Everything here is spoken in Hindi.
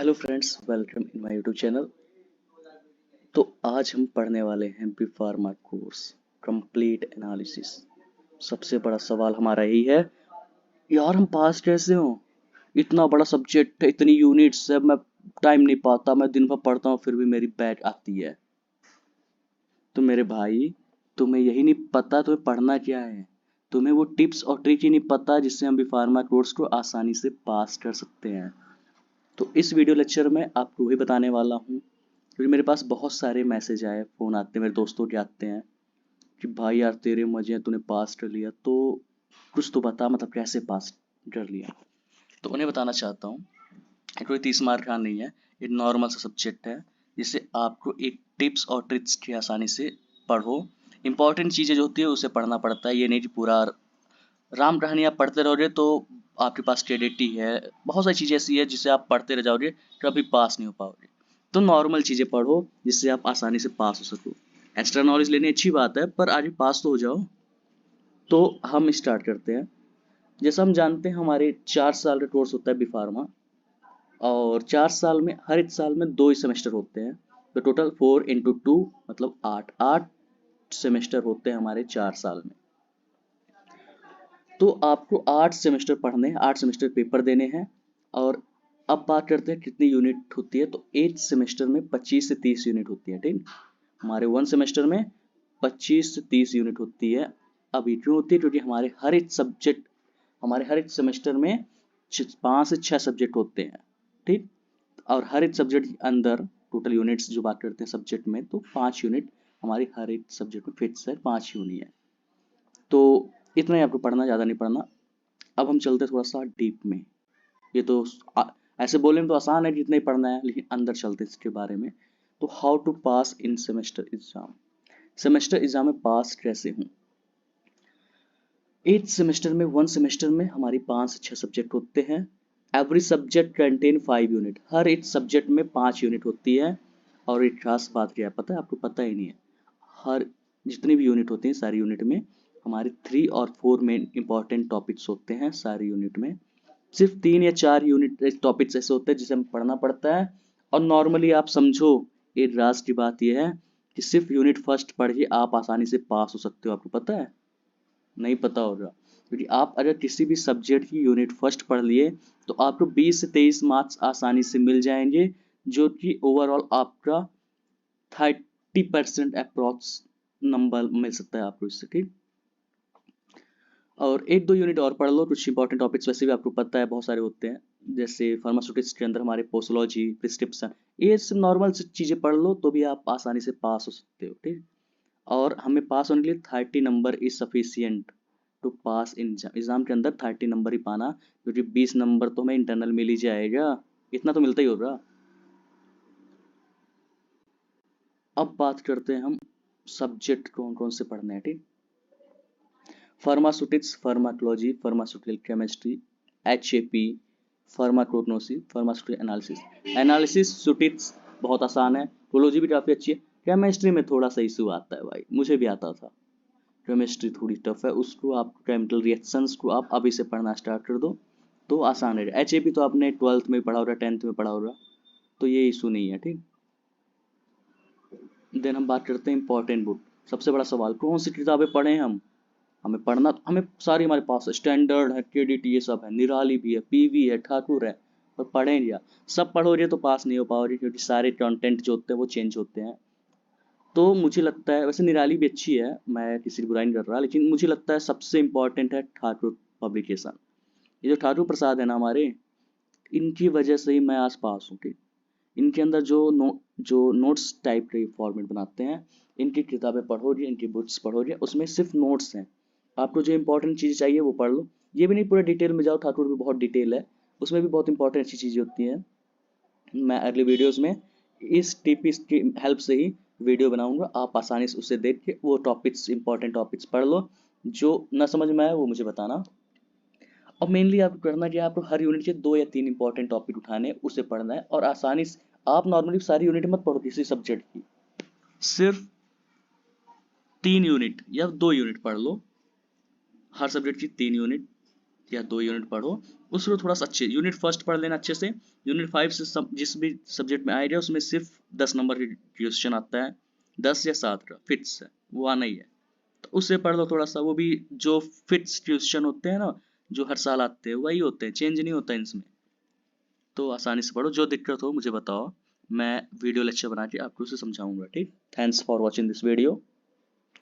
Hello friends, welcome in my YouTube channel. तो आज हम पढ़ने वाले हैं B pharma course complete analysis. सबसे बड़ा सवाल हमारा यही है, यार हम पास कैसे हों? इतना बड़ा सब्जेक्ट है, इतनी यूनिट्स है, मैं टाइम नहीं पाता, मैं दिन भर पढ़ता हूँ फिर भी मेरी बैक आती है। तो मेरे भाई, तुम्हें यही नहीं पता तुम्हें पढ़ना क्या है। तुम्हें वो टिप्स और ट्रिक ही नहीं पता जिससे हम बी फार्मा कोर्स को आसानी से पास कर सकते हैं। तो इस वीडियो लेक्चर में आपको वही बताने वाला हूँ, क्योंकि मेरे पास बहुत सारे मैसेज आए, फ़ोन आते हैं, मेरे दोस्तों के आते हैं कि भाई यार तेरे मजे हैं, तूने पास कर लिया, तो कुछ तो बता, मतलब कैसे पास कर लिया। तो उन्हें बताना चाहता हूँ, ये कोई 30 मार्क का नहीं है, ये नॉर्मल सा सब्जेक्ट है जिसे आपको एक टिप्स और ट्रिक्स की आसानी से पढ़ो। इंपॉर्टेंट चीज़ें जो होती है उसे पढ़ना पड़ता है, ये नहीं कि पूरा राम कहानी आप पढ़ते रहोगे तो आपके पास क्रेडिट ही है। बहुत सारी चीज़ें ऐसी है जिसे आप पढ़ते रह जाओगे, कभी पास नहीं हो पाओगे। तो नॉर्मल चीज़ें पढ़ो जिससे आप आसानी से पास हो सको। एक्स्ट्रा नॉलेज लेनी अच्छी बात है, पर आगे पास तो हो जाओ। तो हम स्टार्ट करते हैं। जैसा हम जानते हैं, हमारे 4 साल का कोर्स होता है बी फार्मा, और 4 साल में हर एक साल में 2 ही सेमेस्टर होते हैं। तो टोटल 4 × 2 मतलब 8 सेमेस्टर होते हैं हमारे 4 साल में। तो आपको 8 सेमेस्टर पढ़ने हैं, 8 सेमेस्टर पेपर देने हैं। और अब बात करते हैं कितनी यूनिट होती है। तो एक सेमेस्टर में 25 से 30 यूनिट होती है, ठीक। हमारे 1 सेमेस्टर में 25 से 30 यूनिट होती है। अभी क्यों होती है? क्योंकि हमारे हर एक सेमेस्टर में 5 से 6 सब्जेक्ट होते हैं, ठीक। और हर एक सब्जेक्ट के अंदर टोटल यूनिट्स जो बात करते हैं सब्जेक्ट में, तो 5 यूनिट हमारी हर एक सब्जेक्ट में फिक्स है, 5 यूनिट है। तो इतना ही आपको पढ़ना, ज़्यादा नहीं पढ़ना। अब हम चलते हैं थोड़ा सा डीप में। ये तो आ, ऐसे बोलने में तो आसान है कि इतना ही पढ़ना है, लेकिन अंदर चलते हैं इसके बारे में। तो how to pass in semester exam. Semester exam में पास कैसे हूँ। एट सेमेस्टर में 1 सेमेस्टर में हमारी 5 से 6 सब्जेक्ट होते हैं। एवरी सब्जेक्ट कंटेन 5 यूनिट, हर एक सब्जेक्ट में 5 यूनिट होती है। और एक खास बात क्या है पता है आपको? पता ही नहीं है। हर जितनी भी यूनिट होती हैं सारी यूनिट में हमारे 3 और 4 मेन इंपॉर्टेंट टॉपिक्स होते हैं सारी यूनिट में। सिर्फ 3 या 4 यूनिट टॉपिक्स ऐसे होते हैं जिसे हमें पढ़ना पड़ता है। और नॉर्मली आप समझो, एक राज की बात यह है कि सिर्फ यूनिट फर्स्ट पढ़ के आप आसानी से पास हो सकते हो। आपको पता है? नहीं पता होगा, क्योंकि आप अगर किसी भी सब्जेक्ट की यूनिट फर्स्ट पढ़ लिए तो आपको 20 से 23 मार्क्स आसानी से मिल जाएंगे, जो कि ओवरऑल आपका 30% अप्रॉक्स नंबर मिल सकता है आपको इससे, ठीक। और 1-2 यूनिट और पढ़ लो, कुछ इंपॉर्टेंट टॉपिक्स वैसे भी आपको पता है बहुत सारे होते हैं। जैसे फार्मास्यूटिक्स के अंदर हमारे पोस्टोलॉजी, प्रिस्क्रिप्शन, ये सब नॉर्मल से चीज़ें पढ़ लो तो भी आप आसानी से पास हो सकते हो, ठीक। और हमें पास होने के लिए 30 number is sufficient to pass in exam के अंदर 30 नंबर ही पाना, क्योंकि 20 नंबर तो हमें इंटरनल मिल ही जाएगा, इतना तो मिलता ही होगा। अब बात करते हैं हम सब्जेक्ट कौन कौन से पढ़ने हैं, ठीक। Pharmaceutics, pharmacology, pharmaceutical chemistry, HAP, pharmacognosy, pharmaceutical analysis. Analysis सुटिक्स बहुत आसान है, कोलॉजी भी काफ़ी अच्छी है। केमिस्ट्री में थोड़ा सा इशू आता है भाई, मुझे भी आता था। केमिस्ट्री थोड़ी टफ है, उसको आप केमिकल रिएक्शंस को आप अभी से पढ़ना स्टार्ट कर दो तो आसान है। HAP तो आपने 12th में पढ़ा होगा, 10th में पढ़ा होगा, तो ये इशू नहीं है, ठीक। देन हम बात करते हैं इंपॉर्टेंट बुक। सबसे बड़ा सवाल, कौन सी किताबें पढ़ें हम। हमें पढ़ना, हमें सारी हमारे पास है, स्टैंडर्ड है, KDT, ये सब है, निराली भी है, PV है, ठाकुर है। पर पढ़ें क्या? सब पढ़ोगे तो पास नहीं हो पाओगे, क्योंकि सारे कंटेंट जो होते हैं वो चेंज होते हैं। तो मुझे लगता है, वैसे निराली भी अच्छी है, मैं किसी की बुराई नहीं कर रहा, लेकिन मुझे लगता है सबसे इम्पोर्टेंट है ठाकुर पब्लिकेशन। ये जो ठाकुर प्रसाद है ना हमारे, इनकी वजह से ही मैं आस पास हूँ, ठीक। इनके अंदर जो नोट्स टाइप के फॉर्मेट बनाते हैं, इनकी किताबें पढ़ोगे, इनकी बुक्स पढ़ोगे, उसमें सिर्फ नोट्स हैं। आपको जो इंपॉर्टेंट चीज़ चाहिए वो पढ़ लो। ये भी नहीं पूरा डिटेल में जाओ, ठाकुर भी बहुत डिटेल है, उसमें भी बहुत इंपॉर्टेंट अच्छी चीज़ें होती हैं। मैं अगले वीडियोस में इस टिप्स की हेल्प से ही वीडियो बनाऊंगा, आप आसानी से उसे देख के वो टॉपिक्स, इंपॉर्टेंट टॉपिक्स पढ़ लो। जो ना समझ में आए वो मुझे बताना। और मेनली आपको करना क्या है, आपको हर यूनिट के 2 या 3 इंपॉर्टेंट टॉपिक उठाने हैं, उसे पढ़ना है। और आसानी से आप नॉर्मली सारी यूनिट मत पढ़ो किसी सब्जेक्ट की, सिर्फ 3 यूनिट या 2 यूनिट पढ़ लो, हर सब्जेक्ट की 3 यूनिट। या 2 यूनिट पढ़ो, उसको थोड़ा सा अच्छे यूनिट फर्स्ट पढ़ लेना अच्छे से। यूनिट 5 से जिस भी सब्जेक्ट में आइडिया उसमें सिर्फ 10 नंबर की क्वेश्चन आता है, 10 या 7 का फिक्स है, वो आना ही है। तो उससे पढ़ लो थोड़ा सा, वो भी जो फिक्स क्वेश्चन होते हैं ना, जो हर साल आते हैं वही होते हैं, चेंज नहीं होता इनमें। तो आसानी से पढ़ो, जो दिक्कत हो मुझे बताओ, मैं वीडियो लेक्चर बना के आपको उसे समझाऊंगा। ठीक, thanks for watching this video.